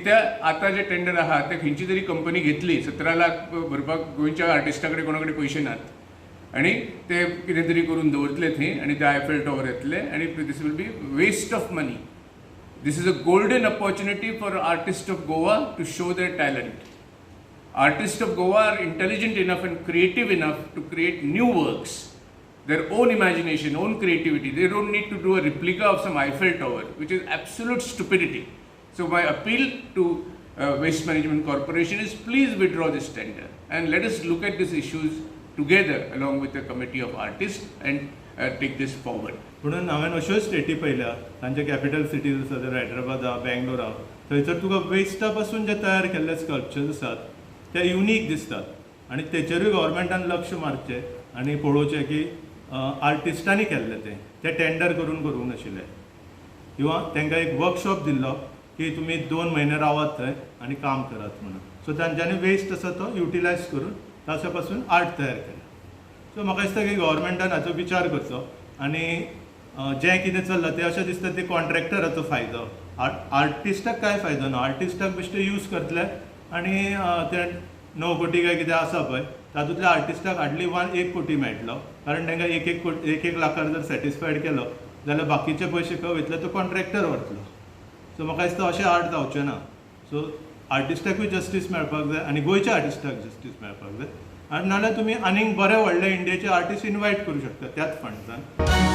त्या आता जे टेंडर आहात ते खंयची तरी कंपनी घेतली 17 लाख भरपाक गोंयच्या आर्टिस्टाकडे कोणाकडे पैसे नात आणि ते कितें तरी करून दवरतले थंय आणि ते आयफेल टॉवर येतले आणि this will be waste of money. This is a golden opportunity for artists of Goa to show their talent. Artists of Goa are intelligent enough and creative enough to create new works, their own imagination, own creativity. They don't need to do a replica of some Eiffel Tower, which is absolute stupidity. So my appeal to Waste Management Corporation is please withdraw this tender and let us look at these issues together along with the committee of artists and take this forward. म्हणून हांवें अश्यो स्टेटी पळयल्या तांचे capital cities आसा जर हैदराबाद आहा बेंगलोर आहा थंयसर तुका वेस्टा पासून जे तयार केल्ले स्कल्पचर्स आसात ते युनीक दिसतात आनी तेचेरूय गव्हर्मेंटान लक्ष मारचें आनी पळोवचें की आर्टिस्टांनी केल्ले ते टेंडर करूंक नाशिल्ले किंवा तांकां एक वर्कशॉप दिल्लो की तुमी 2 म्हयने रावात थंय आनी काम करात म्हणून. सो तांच्यांनी वेस्ट आसा तो युटिलायज करून ताचे पासून आर्ट तयार केलें. सो म्हाका दिसता की गव्हर्मेंटान हाचो विचार करचो आनी जें कितें चल्लां तें अशें दिसता ते कॉन्ट्रॅक्टराचो फायदो आर्टिस्टाक काय फायदो ना. आर्टिस्टाक बेश्टे यूज करतले आनी ते 9 कोटी काय कितें आसा पळय तातूंतल्या आर्टिस्टाक हार्डली 1 कोटी मेळटलो कारण तांकां एक लाखार जर सॅटिस्फायड केलो जाल्यार बाकीचे पयशे खंय वयतले तो कॉन्ट्रॅक्टर व्हरतलो. सो म्हाका दिसता अशें आर्ट जावचें ना. सो आर्टिस्टाकूय जस्टीस मेळपाक जाय आनी गोंयच्या आर्टिस्टाक जस्टीस मेळपाक जाय आनी नाल्यार तुमी आनीक बरे व्हडले इंडियेचे आर्टिस्ट इन्वायट करूं शकता त्याच फंड्सान.